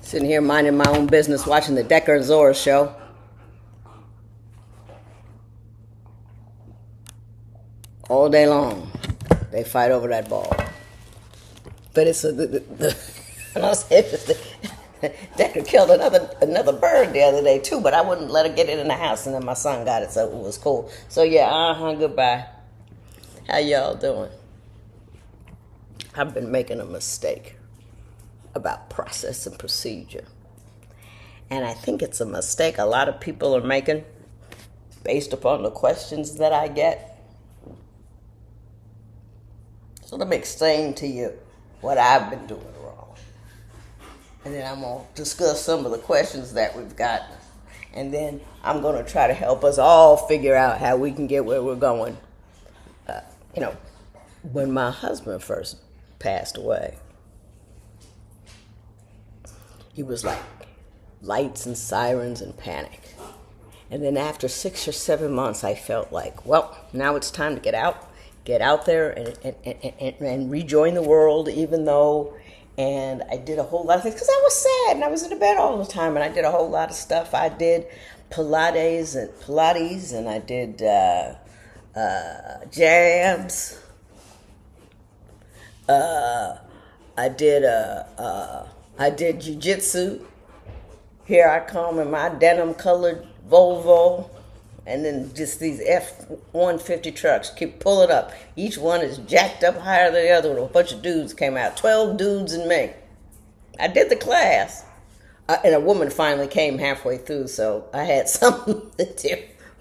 Sitting here minding my own business, watching the Decker and Zora show. All day long, they fight over that ball. But it's and I was interested. Decker killed another bird the other day too, but I wouldn't let her get it in the house, and then my son got it, so it was cool. So yeah, goodbye. How y'all doing? I've been making a mistake about process and procedure. And I think it's a mistake a lot of people are making based upon the questions that I get. So let me explain to you what I've been doing wrong. And then I'm going to discuss some of the questions that we've got. And then I'm going to try to help us all figure out how we can get where we're going. When my husband first passed away, he was like lights and sirens and panic. And then after 6 or 7 months, I felt like, well, now it's time to get out there and rejoin the world, even though, and I did a whole lot of things because I was sad and I was in the bed all the time, and I did a whole lot of stuff. I did Pilates, and I did jabs. I did jiu-jitsu. Here I come in my denim-colored Volvo, and then just these F-150 trucks keep pulling up. Each one is jacked up higher than the other one. A bunch of dudes came out, 12 dudes and me. I did the class, and a woman finally came halfway through, so I had something to do.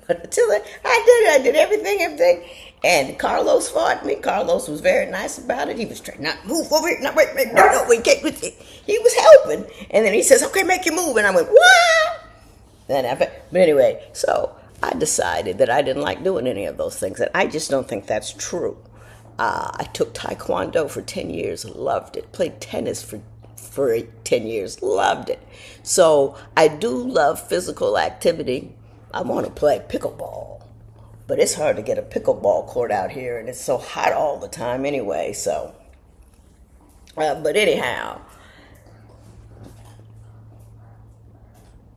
But until then, I did everything. And Carlos fought me. Carlos was very nice about it. He was trying not move over here. No, wait, no, we can't. He was helping. And then he says, okay, make you move. And I went, what? But anyway, so I decided that I didn't like doing any of those things. And I just don't think that's true. I took Taekwondo for 10 years, loved it. Played tennis for 10 years, loved it. So I do love physical activity. I want to play pickleball, but it's hard to get a pickleball court out here, and it's so hot all the time anyway, so. But anyhow,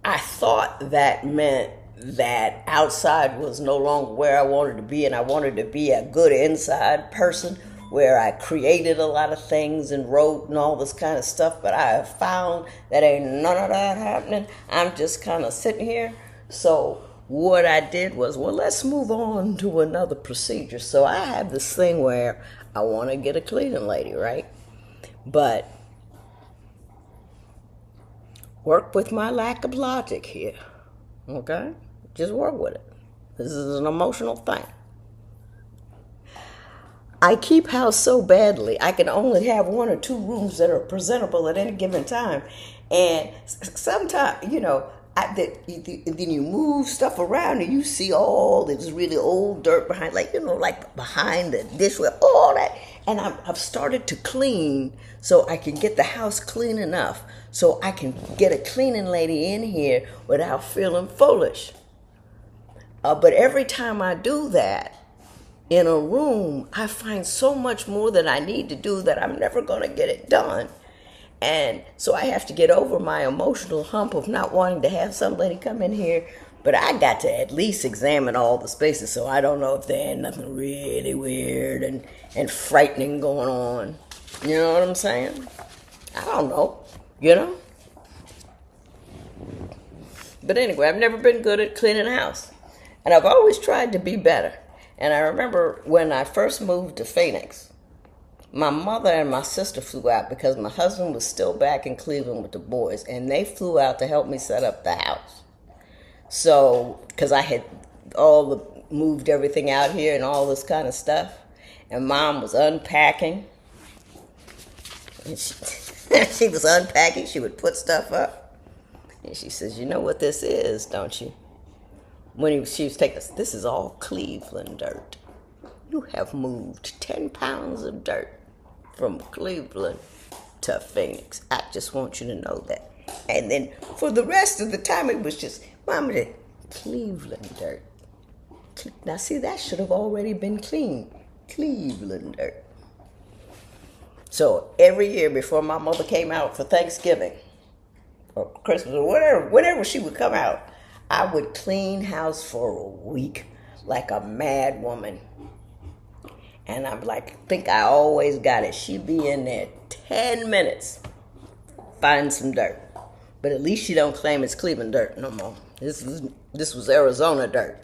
I thought that meant that outside was no longer where I wanted to be, and I wanted to be a good inside person where I created a lot of things and wrote and all this kind of stuff, but I have found that ain't none of that happening. I'm just kind of sitting here. So what I did was, well, let's move on to another procedure. So I have this thing where I want to get a cleaning lady, right? But work with my lack of logic here, okay? Just work with it. This is an emotional thing. I keep house so badly, I can only have 1 or 2 rooms that are presentable at any given time. And sometimes, then you move stuff around and you see all this really old dirt behind, like behind the dishware, all that. And I've started to clean so I can get the house clean enough so I can get a cleaning lady in here without feeling foolish. But every time I do that in a room, I find so much more that I need to do that I'm never going to get it done. And so I have to get over my emotional hump of not wanting to have somebody come in here. But I got to at least examine all the spaces so I don't know if there ain't nothing really weird and frightening going on. You know what I'm saying? I don't know, But anyway, I've never been good at cleaning a house. And I've always tried to be better. And I remember when I first moved to Phoenix, my mother and my sister flew out because my husband was still back in Cleveland with the boys, and they flew out to help me set up the house. So, because I had moved everything out here and all this kind of stuff, and Mom was unpacking. And she was unpacking. She would put stuff up, and she says, "You know what this is, don't you?" She was taking us, "This is all Cleveland dirt. You have moved 10 pounds of dirt from Cleveland to Phoenix. I just want you to know that." And then for the rest of the time, it was just, "Mama, Cleveland dirt." Now, see, that should have already been clean. Cleveland dirt. So every year before my mother came out for Thanksgiving, or Christmas or whatever, whenever she would come out, I would clean house for a week like a mad woman. And I'm like, think I always got it. She'd be in there 10 minutes, find some dirt. But at least she don't claim it's Cleveland dirt no more. This was Arizona dirt.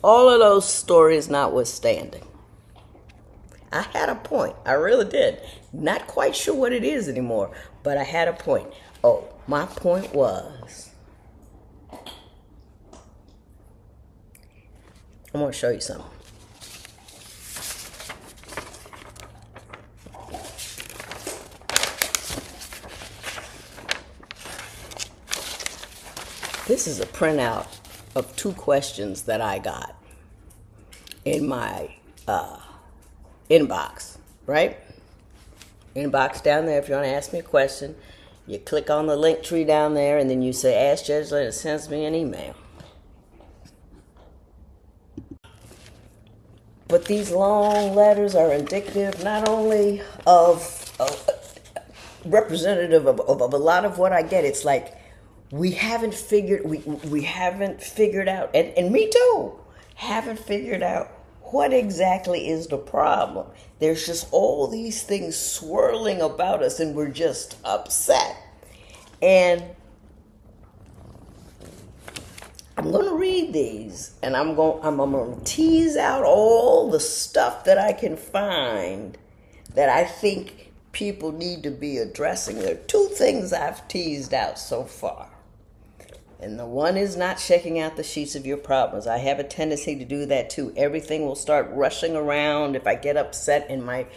All of those stories notwithstanding, I had a point. I really did. Not quite sure what it is anymore, but I had a point. Oh, my point was, I want to show you something. This is a printout of 2 questions that I got in my inbox, right? Inbox down there. If you want to ask me a question, you click on the link tree down there, and then you say, Ask Judge Lynn, it sends me an email. But these long letters are indicative not only of representative of a lot of what I get. It's like we haven't figured out, and me too, haven't figured out what exactly is the problem. There's just all these things swirling about us, and we're just upset. And I'm going to read these, and I'm going to tease out all the stuff that I can find that I think people need to be addressing. There are 2 things I've teased out so far. And the one is not checking out the sheets of your problems. I have a tendency to do that too. Everything will start rushing around. If I get upset and my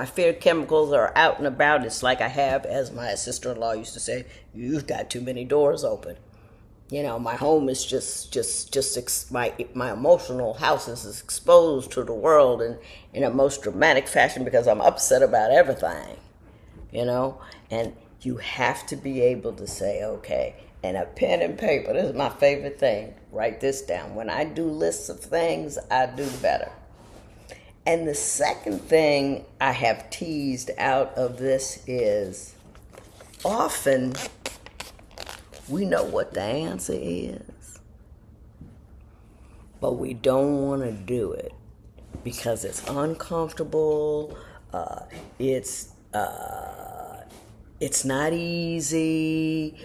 fear chemicals are out and about, it's like I have, as my sister-in-law used to say, you've got too many doors open. My home is my emotional house is exposed to the world in a most dramatic fashion because I'm upset about everything, and you have to be able to say, okay, and a pen and paper, this is my favorite thing, write this down. When I do lists of things, I do better. And the second thing I have teased out of this is often we know what the answer is, but we don't want to do it because it's uncomfortable. It's not easy.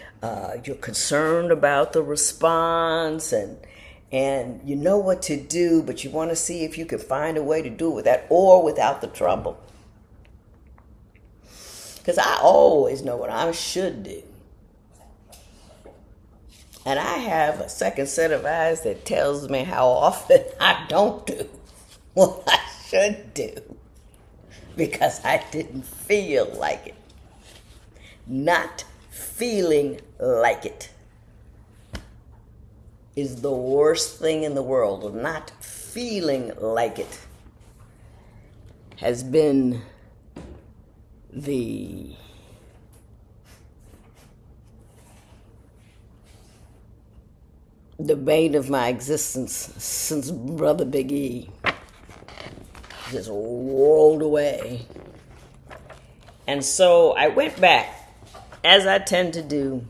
You're concerned about the response, and you know what to do, but you want to see if you can find a way to do it with that or without the trouble. Because I always know what I should do. And I have a second set of eyes that tells me how often I don't do what I should do because I didn't feel like it. Not feeling like it is the worst thing in the world. Not feeling like it has been the bane of my existence since Brother Big E just rolled away. And so I went back, as I tend to do.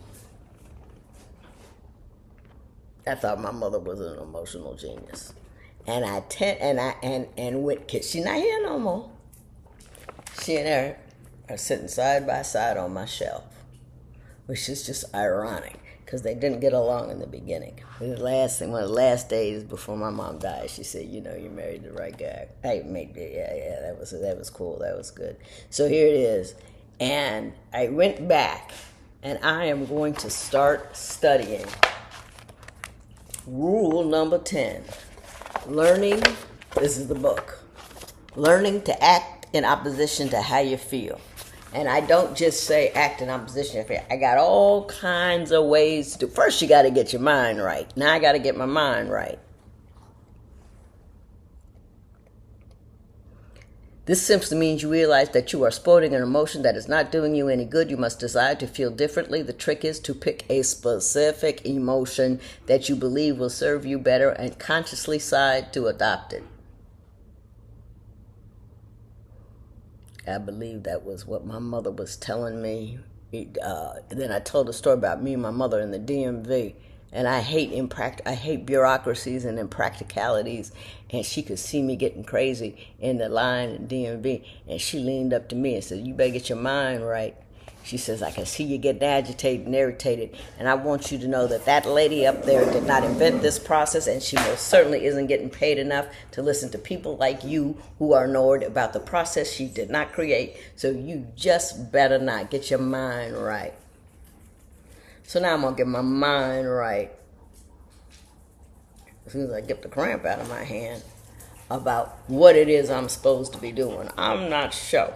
I thought my mother was an emotional genius, and went. She's not here no more. She and her are sitting side by side on my shelf, which is just ironic because they didn't get along in the beginning. One of the last days before my mom died, she said, "You married the right guy." That was cool. That was good. So here it is, and I went back, and I am going to start studying rule number 10. Learning. This is the book. Learning to act in opposition to how you feel. And I don't just say act in opposition. I got all kinds of ways to do. First, you got to get your mind right. Now I got to get my mind right. This simply means you realize that you are sporting an emotion that is not doing you any good. You must decide to feel differently. The trick is to pick a specific emotion that you believe will serve you better and consciously decide to adopt it. I believe that was what my mother was telling me Then I told a story about me and my mother in the DMV, and I hate bureaucracies and impracticalities. And she could see me getting crazy in the line in DMV, and she leaned up to me and said, "You better get your mind right." She says, "I can see you getting agitated and irritated, and I want you to know that that lady up there did not invent this process, and she most certainly isn't getting paid enough to listen to people like you who are annoyed about the process she did not create. So you just better not get your mind right." So now I'm going to get my mind right as soon as I get the cramp out of my hand about what it is I'm supposed to be doing. I'm not sure.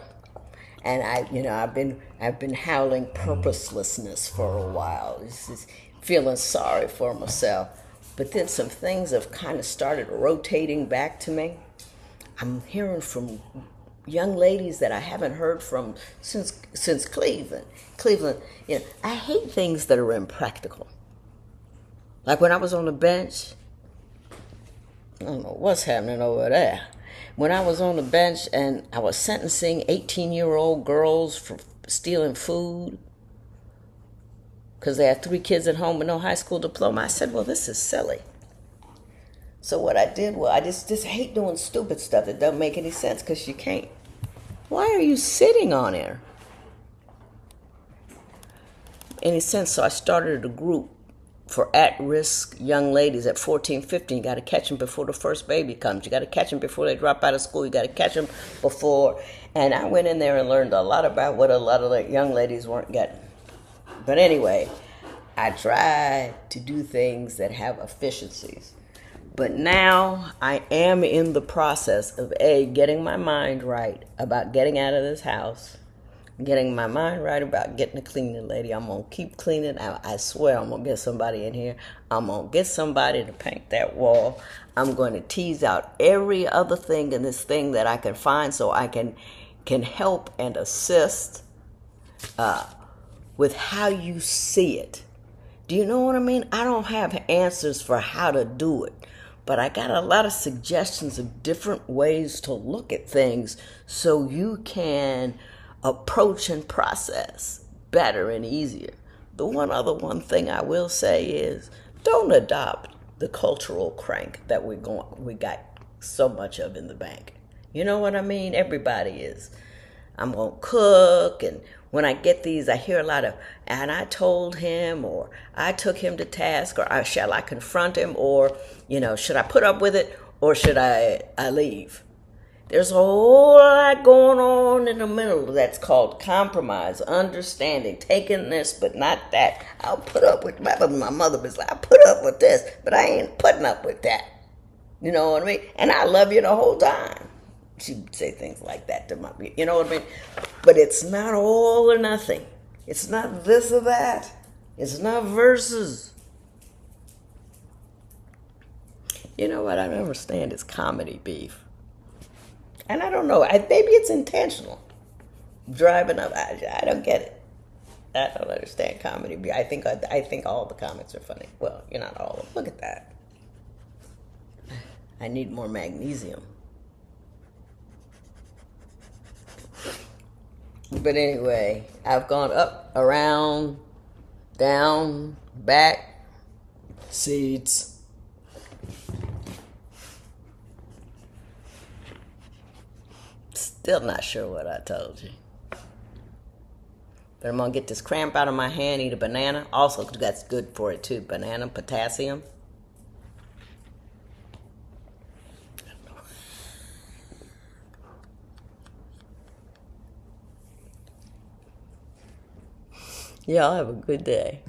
And I've been howling purposelessness for a while. Just feeling sorry for myself. But then some things have kind of started rotating back to me. I'm hearing from young ladies that I haven't heard from since Cleveland. Cleveland, I hate things that are impractical. Like when I was on the bench, I don't know what's happening over there. When I was on the bench and I was sentencing 18-year-old girls for stealing food because they had 3 kids at home with no high school diploma, I said, well, this is silly. So what I did was, I just hate doing stupid stuff that doesn't make any sense because you can't. Why are you sitting on there? Any sense? So I started a group for at-risk young ladies at 14, 15. You got to catch them before the first baby comes. You got to catch them before they drop out of school. You got to catch them before. And I went in there and learned a lot about what a lot of the young ladies weren't getting. But anyway, I tried to do things that have efficiencies. But now I am in the process of getting my mind right about getting out of this house, getting my mind right about getting a cleaning lady. I'm going to keep cleaning. I swear I'm going to get somebody in here. I'm going to get somebody to paint that wall. I'm going to tease out every other thing in this thing that I can find so I can help and assist with how you see it. Do you know what I mean? I don't have answers for how to do it, but I got a lot of suggestions of different ways to look at things so you can approach and process better and easier. The one thing I will say is don't adopt the cultural crank that we got so much of in the bank. You know what I mean? Everybody is. I'm going to cook, and when I get these, I hear a lot of, and I told him, or I took him to task, or shall I confront him, or, should I put up with it, or should I leave? There's a whole lot going on in the middle that's called compromise, understanding, taking this but not that. I'll put up with, my mother was like, I put up with this, but I ain't putting up with that. You know what I mean? And I love you the whole time. She'd say things like that to my, you know what I mean? But it's not all or nothing. It's not this or that. It's not versus. You know what I don't understand is comedy beef. And I don't know, maybe it's intentional. Driving up, I don't get it. I don't understand comedy beef. I think all the comics are funny. Well, you're not all of them. Look at that. I need more magnesium. But anyway, I've gone up, around, down, back, seats. Still not sure what I told you. But I'm going to get this cramp out of my hand, eat a banana. Also, that's good for it too. Banana, potassium. Y'all have a good day.